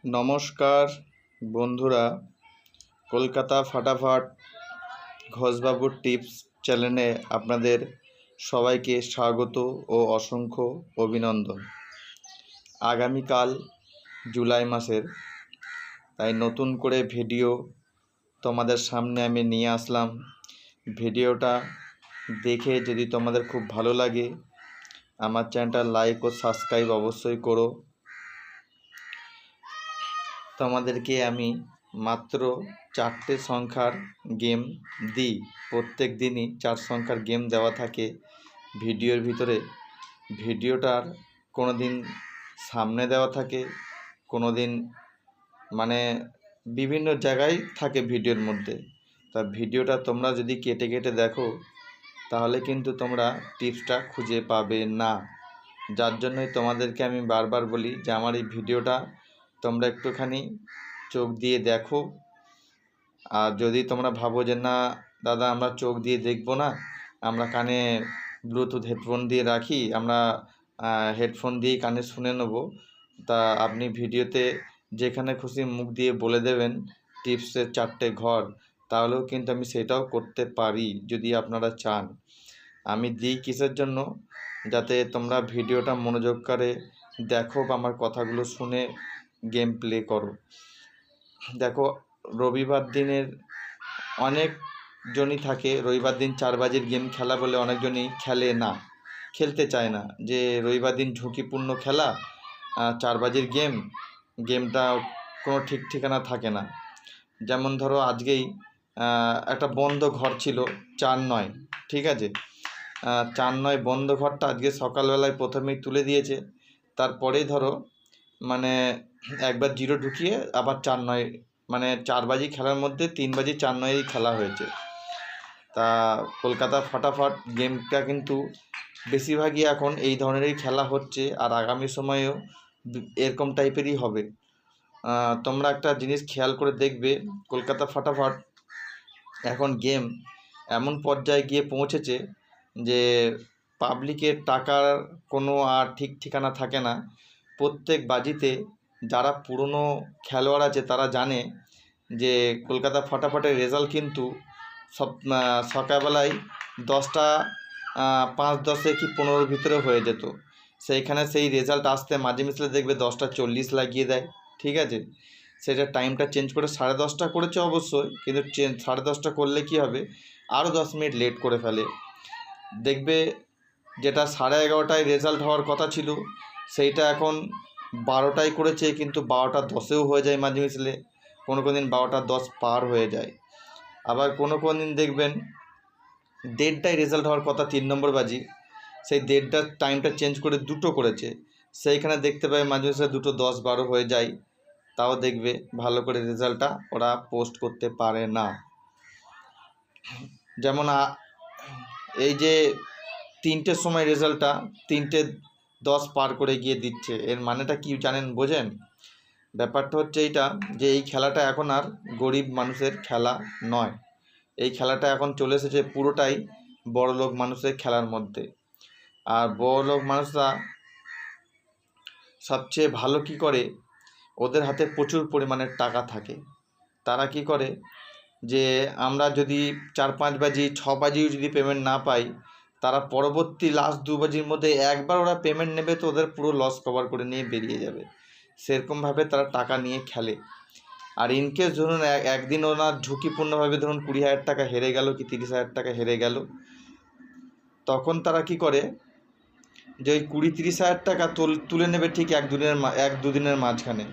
নমস্কার বন্ধুরা, কলকাতা ফাটাফাট ঘোষবাবুর টিপস চ্যানেলে আপনাদের সবাইকে স্বাগত ও অসংখ্য অভিনন্দন। আগামীকাল জুলাই মাসের, তাই নতুন করে ভিডিও তোমাদের সামনে আমি নিয়ে আসলাম। ভিডিওটা দেখে যদি তোমাদের খুব ভালো লাগে, আমার চ্যানেলটা লাইক ও সাবস্ক্রাইব অবশ্যই করো। তোমাদেরকে আমি মাত্র 4টে সংখ্যার গেম দিই। প্রত্যেক দিনই 4 সংখ্যার গেম দেওয়া থাকে ভিডিওর ভিতরে। ভিডিওটার কোনো দিন সামনে দেওয়া থাকে, কোনো দিন বিভিন্ন জায়গায় থাকে ভিডিওর মধ্যে। তা ভিডিওটা তোমরা যদি কেটে কেটে দেখো, তাহলে কিন্তু তোমরা টিপসটা খুঁজে পাবে না। যার জন্যই তোমাদেরকে আমি বারবার বলি যে আমার এই ভিডিওটা তোমরা একটুখানি চোখ দিয়ে দেখো। আর যদি তোমরা ভাবো যে না দাদা, আমরা চোখ দিয়ে দেখবো না, আমরা কানে ব্লুটুথ হেডফোন দিয়ে রাখি, আমরা হেডফোন দিয়েই কানে শুনে নেব, তা আপনি ভিডিওতে যেখানে খুশি মুখ দিয়ে বলে দেবেন টিপসের 4টে ঘর, তাহলেও কিন্তু আমি সেটাও করতে পারি যদি আপনারা চান। আমি দিই কিসের জন্য? যাতে তোমরা ভিডিওটা মনোযোগ করে দেখো বা আমার কথাগুলো শুনে গেম প্লে করো। দেখো, রবিবার দিনের অনেকজনই থাকে, রবিবার দিন 4 বাজির গেম খেলা বলে অনেকজনই খেলে না, খেলতে চায় না, যে রবিবার দিন ঝুঁকিপূর্ণ খেলা, 4 বাজির গেমটা কোনো ঠিক ঠিকানা থাকে না। যেমন ধরো আজকেই একটা বন্ধ ঘর ছিল 4-9, ঠিক আছে, 4-9 বন্ধ ঘরটা আজকে সকালবেলায় প্রথমেই তুলে দিয়েছে। তারপরেই ধরো একবার 0 ঢুকিয়ে আবার 4-9, 4 বাজি খেলার মধ্যে 3 বাজি 4-9 খেলা হয়েছে। তা কলকাতা ফাটাফাট গেমটা কিন্তু বেশিরভাগই এখন এই ধরনেরই খেলা হচ্ছে, আর আগামী সময়েও এরকম টাইপেরই হবে। তোমরা একটা জিনিস খেয়াল করে দেখবে, কলকাতা ফাটাফাট এখন গেম এমন পর্যায়ে গিয়ে পৌঁছেছে যে পাবলিকের টাকার কোনো আর ঠিক ঠিকানা থাকে না। প্রত্যেক বাজিতে যারা পুরনো খেলোয়াড় আছে তারা জানে যে কলকাতা ফাটাফাটের রেজাল্ট কিন্তু সকালবেলায় 10টা 5-10 কি 15-র ভিতরে হয়ে যেত। সেইখানে সেই রেজাল্ট আসতে মাঝে মিশলে দেখবে 10টা 40 লাগিয়ে দেয়, ঠিক আছে। সেটা টাইমটা চেঞ্জ করে 10:30টা করেছে অবশ্যই, কিন্তু 10:30টা করলে কি হবে, আরও 10 মিনিট লেট করে ফেলে। দেখবে যেটা 11:30টায় রেজাল্ট হওয়ার কথা ছিল, সেইটা এখন 12টায় করেছে, কিন্তু 12:10-এও হয়ে যায় মাঝে মিশলে, কোনো দিন 12:10 পার হয়ে যায়। আবার কোনো দিন দেখবেন 1:30টায় রেজাল্ট হওয়ার কথা 3 নম্বর বাজি, সেই 1:30টার টাইমটা চেঞ্জ করে 2টো করেছে, সেইখানে দেখতে পাই মাঝে মিশলে 2:10-12 হয়ে যায়। তাও দেখবে ভালো করে রেজাল্টটা ওরা পোস্ট করতে পারে না। যেমন এই যে 3টের সময় রেজাল্টটা 3:10 পার করে গিয়ে দিচ্ছে, এর মানেটা কি জানেন, বোঝেন? ব্যাপারটা হচ্ছে এইটা, যে এই খেলাটা এখন আর গরিব মানুষের খেলা নয়। এই খেলাটা এখন চলে এসেছে পুরোটাই বড়লোক মানুষের খেলার মধ্যে। আর বড়লোক মানুষরা সবচেয়ে ভালো কি করে, ওদের হাতে প্রচুর পরিমাণের টাকা থাকে। তারা কি করে, যে আমরা যদি 4-5 বাজি 6 বাজিও যদি পেমেন্ট না পাই, তারা পরবর্তী লাস্ট 2 বাজির মধ্যে একবার ওরা পেমেন্ট নেবে, তো ওদের পুরো লস কভার করে নিয়ে বেরিয়ে যাবে। সেরকমভাবে তারা টাকা নিয়ে খেলে। আর ইনকেস ধরুন একদিন ওনার ঝুঁকিপূর্ণভাবে ধরুন 20,000 টাকা হেরে গেল কি 30,000 টাকা হেরে গেল, তখন তারা কি করে, যে ওই 20-30,000 টাকা তুলে নেবে ঠিক 1-2 দিনের মাঝখানে।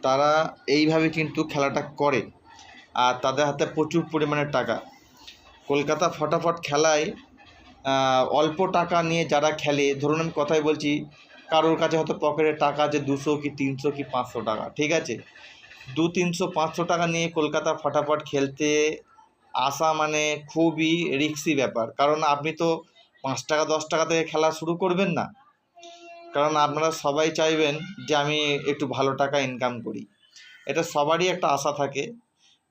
তারা এইভাবে কিন্তু খেলাটা করে, আর তাদের হাতে প্রচুর পরিমাণে টাকা। কলকাতা ফাটাফাট খেলায় অল্প টাকা নিয়ে যারা খেলে, ধরুন আমি কথাই বলছি, কারোর কাছে হয়তো পকেটে টাকা আছে 200 কি 300 কি 500 টাকা, ঠিক আছে, 200-300-500 টাকা নিয়ে কলকাতা ফাটাফাট খেলতে আসা খুবই রিস্কি ব্যাপার। কারণ আপনি তো 5 টাকা 10 টাকা থেকে খেলা শুরু করবেন না, কারণ আপনারা সবাই চাইবেন যে আমি একটু ভালো টাকা ইনকাম করি। এটা সবারই একটা আশা থাকে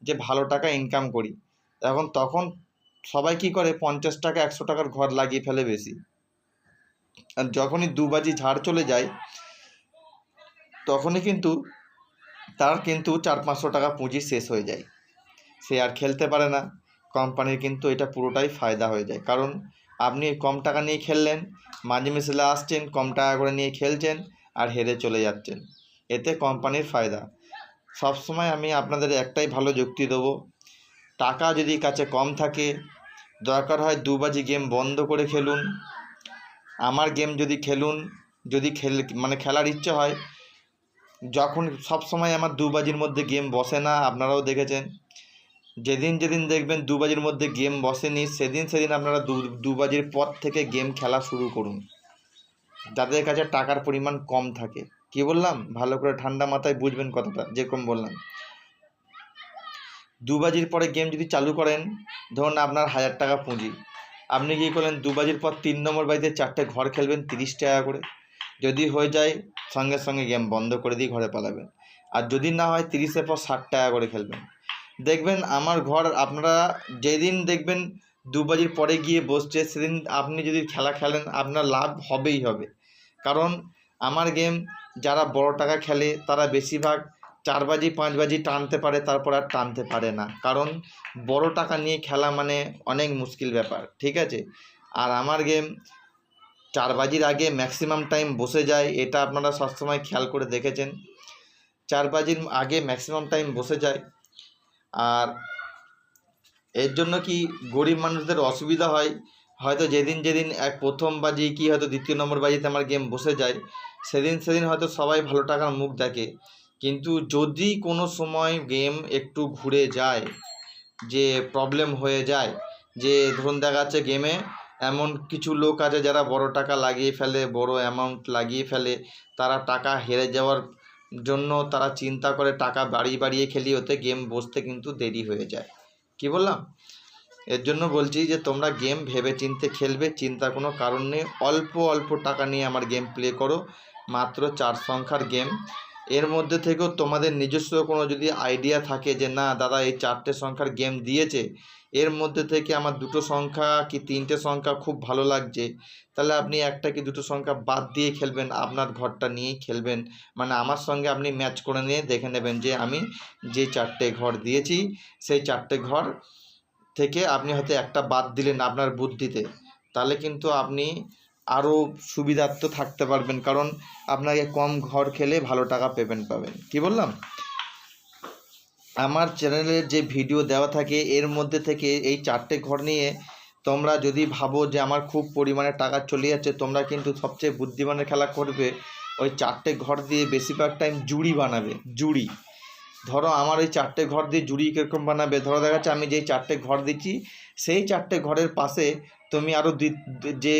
যে ভালো টাকা ইনকাম করি। তখন সবাই কি করে, 50 টাকা 100 টাকার ঘর লাগিয়ে ফেলে বেশি। আর যখনই 2 বাজি ঝাড় চলে যায়, তখনই কিন্তু তার কিন্তু 400-500 টাকা পুঁজি শেষ হয়ে যায়, সে আর খেলতে পারে না। কোম্পানির কিন্তু এটা পুরোটাই ফায়দা হয়ে যায়, কারণ আপনি কম টাকা নিয়ে খেললেন, মাঝে মিশলে আসছেন, কম টাকা করে নিয়ে খেলছেন আর হেরে চলে যাচ্ছেন, এতে কোম্পানির ফায়দা। সবসময় আমি আপনাদের একটাই ভালো যুক্তি দেবো, টাকা যদি কাছে কম থাকে, দরকার হয় দুবাজি গেম বন্ধ করে খেলুন, আমার গেম যদি খেলুন, যদি খেলার ইচ্ছে হয়। যখন সবসময় আমার দুবাজির মধ্যে গেম বসে না, আপনারাও দেখেছেন। যেদিন যেদিন দেখবেন দুবাজির মধ্যে গেম বসেনি, সেদিন আপনারা দুবাজির পর থেকে গেম খেলা শুরু করুন, যাদের কাছে টাকার পরিমাণ কম থাকে। কি বললাম ভালো করে ঠান্ডা মাথায় বুঝবেন কথাটা, যেরকম বললাম। দুবাজির পরে গেম যদি চালু করেন, ধরুন আপনার 1000 টাকা পুঁজি, আপনি কী করলেন, দুবাজির পর 3 নম্বর বাড়িতে 4টে ঘর খেলবেন 30 টাকা করে। যদি হয়ে যায় সঙ্গে সঙ্গে গেম বন্ধ করে দিয়ে ঘরে পালাবেন, আর যদি না হয় 30-এর পর 60 টাকা করে খেলবেন। দেখবেন আমার ঘর, আপনারা যেদিন দেখবেন দুবাজির পরে গিয়ে বসছে, সেদিন আপনি যদি খেলা খেলেন আপনার লাভ হবেই হবে। কারণ আমার গেম যারা বড় টাকা খেলে তারা বেশিরভাগ 4 বাজি 5 বাজি টানতে পারে, তারপর আর টানতে পারে না, কারণ বড় টাকা নিয়ে খেলা মানে অনেক মুশকিল ব্যাপার, ঠিক আছে। আর আমার গেম 4 বাজির আগে ম্যাক্সিমাম টাইম বসে যায়, এটা আপনারা সবসময় খেয়াল করে দেখেছেন। 4 বাজির আগে ম্যাক্সিমাম টাইম বসে যায়, আর এর জন্য কি গরিব মানুষদের অসুবিধা হয়, হয়তো যেদিন প্রথম বাজি কি হয়তো দ্বিতীয় নম্বর বাজিতে আমার গেম বসে যায়, সেদিন হয়তো সবাই ভালো টাকার মুখ দেখে। কিন্তু যদি কোনো সময় গেম একটু ঘুরে যায়, যে প্রবলেম হয়ে যায়, যে ধরুন দেখা যাচ্ছে গেমে এমন কিছু লোক আছে যারা বড় টাকা লাগিয়ে ফেলে, বড় অ্যামাউন্ট লাগিয়ে ফেলে, তারা টাকা হেরে যাওয়ার জন্য তারা চিন্তা করে টাকা বাড়িয়ে খেলি, ওতে গেম বসতে কিন্তু দেরি হয়ে যায়। কি বললাম? এর জন্য বলছি যে তোমরা গেম ভেবে চিনতে খেলবে, চিন্তার কোনো কারণ নেই। অল্প টাকা নিয়ে আমার গেম প্লে করো, মাত্র 4 সংখ্যার গেম। এর মধ্যে থেকেও তোমাদের নিজস্ব কোনো যদি আইডিয়া থাকে যে না দাদা এই 4টে সংখ্যার গেম দিয়েছে, এর মধ্যে থেকে আমার 2টো সংখ্যা কি 3টে সংখ্যা খুব ভালো লাগছে, তাহলে আপনি 1টা কি 2টো সংখ্যা বাদ দিয়ে খেলবেন, আপনার ঘরটা নিয়েই খেলবেন। মানে আমার সঙ্গে আপনি ম্যাচ করে নিয়ে দেখে নেবেন যে আমি যে 4টে ঘর দিয়েছি, সেই 4টে ঘর থেকে আপনি হয়তো একটা বাদ দিলেন আপনার বুদ্ধিতে, তাহলে কিন্তু আপনি আরও সুবিধার্থ থাকতে পারবেন, কারণ আপনাকে কম ঘর খেলে ভালো টাকা পাবেন। কি বললাম? আমার চ্যানেলের যে ভিডিও দেওয়া থাকে এর মধ্যে থেকে এই 4টে ঘর নিয়ে তোমরা যদি ভাবো যে আমার খুব পরিমাণে টাকা চলে যাচ্ছে, তোমরা কিন্তু সবচেয়ে বুদ্ধিমানের খেলা করবে, ওই 4টে ঘর দিয়ে বেশিরভাগ টাইম জুড়ি বানাবে। জুড়ি, ধরো আমার ওই 4টে ঘর দিয়ে জুড়ি কীরকম বানাবে, ধরো দেখা যাচ্ছে আমি যেই 4টে ঘর দিচ্ছি, সেই 4টে ঘরের পাশে তুমি আরও যে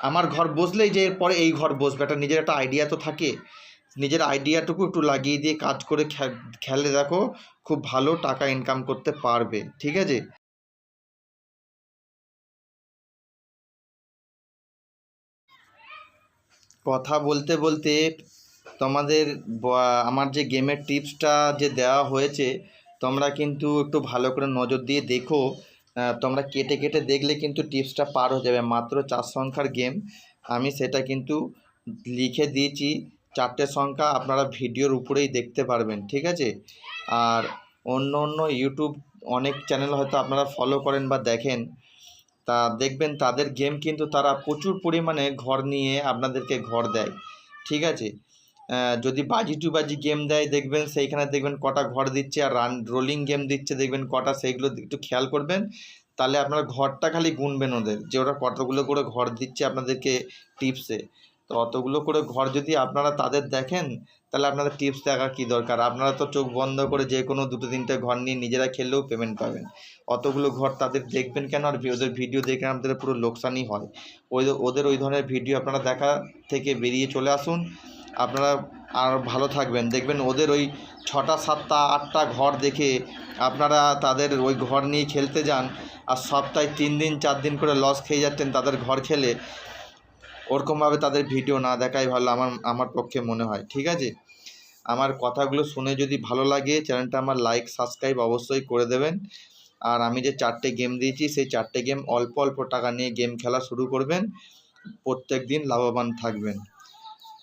আমার ঘর বসলেই যে পরে এই ঘর বসবে, একটা নিজের একটা আইডিয়া তো থাকে, নিজের আইডিয়াটুকু একটু লাগিয়ে দিয়ে কাজ করে খেলে দেখো, খুব ভালো টাকা ইনকাম করতে পারবে। ঠিক আছে? কথা বলতে বলতে তোমাদের আমার যে গেমের টিপসটা যে দেওয়া হয়েছে, তোমরা কিন্তু একটু ভালো করে নজর দিয়ে দেখো। তোমরা কেটে দেখলে কিন্তু টিপসটা পার হয়ে যাবে। মাত্র 4 সংখ্যার গেম, আমি সেটা কিন্তু লিখে দিয়েছি। 4টে সংখ্যা আপনারা ভিডিওর উপরেই দেখতে পারবেন। ঠিক আছে? আর অন্য ইউটিউব অনেক চ্যানেল হয়তো আপনারা ফলো করেন বা দেখেন, তা দেখবেন তাদের গেম কিন্তু তারা প্রচুর পরিমাণে ঘর নিয়ে আপনাদেরকে ঘর দেয়। ঠিক আছে? যদি বাজি টু বাজি গেম দেয় দেখবেন সেইখানে দেখবেন কটা ঘর দিচ্ছে, আর রোলিং গেম দিচ্ছে দেখবেন কটা, সেইগুলো একটু খেয়াল করবেন। তাহলে আপনার ঘরটা খালি গুনবেন ওদের, যে ওরা কতগুলো করে ঘর দিচ্ছে আপনাদেরকে টিপসে। তো অতগুলো করে ঘর যদি আপনারা তাদের দেখেন, তাহলে আপনাদের টিপস দেখার কী দরকার, আপনারা তো চোখ বন্ধ করে যে কোনো 2-3টে ঘর নিয়ে নিজেরা খেললেও পেমেন্ট পাবেন। অতগুলো ঘর তাদের দেখবেন কেন? আর ওদের ভিডিও দেখে আপনাদের পুরো লোকসানই হয়। ওদের ওই ধরনের ভিডিও আপনারা দেখা থেকে বেরিয়ে চলে আসুন, আপনারা আর ভালো থাকবেন। দেখবেন ওদের ওই 6টা 7টা 8টা ঘর দেখে আপনারা তাদের ওই ঘর নিয়ে খেলতে যান, আর সপ্তাহে 3 দিন 4 দিন করে লস খেয়ে যাচ্ছেন তাদের ঘর খেলে। ওরকমভাবে তাদের ভিডিও না দেখাই ভালো আমার পক্ষে মনে হয়। ঠিক আছে? আমার কথাগুলো শুনে যদি ভালো লাগে, চ্যানেলটা আমার লাইক সাবস্ক্রাইব অবশ্যই করে দেবেন। আর আমি যে 4টে গেম দিয়েছি, সেই 4টে গেম অল্প টাকা নিয়ে গেম খেলা শুরু করবেন, প্রত্যেক দিন লাভবান থাকবেন।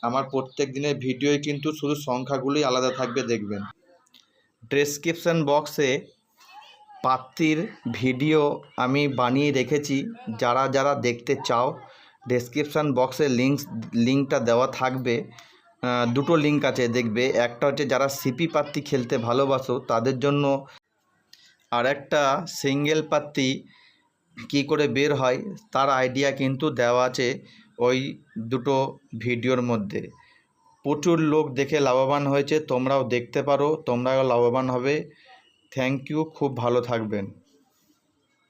আমার প্রত্যেক দিনের ভিডিওয় কিন্তু শুধু সংখ্যাগুলোই আলাদা থাকবে, দেখবেন। ডেসক্রিপশন বক্সে পাত্রীর ভিডিও আমি বানিয়ে রেখেছি, যারা যারা দেখতে চাও ডেসক্রিপশান বক্সে লিঙ্কটা দেওয়া থাকবে। দুটো লিঙ্ক আছে দেখবে, একটা হচ্ছে যারা সিপি পাত্তি খেলতে ভালোবাসো তাদের জন্য, আর একটা সিঙ্গেল পাত্তি কী করে বের হয় তার আইডিয়া কিন্তু দেওয়া আছে ওই দুটো ভিডিওর মধ্যে। প্রচুর লোক দেখে লাভবান হয়েছে, তোমরাও দেখতে পারো, তোমরাও লাভবান হবে। থ্যাংক ইউ, খুব ভালো থাকবেন।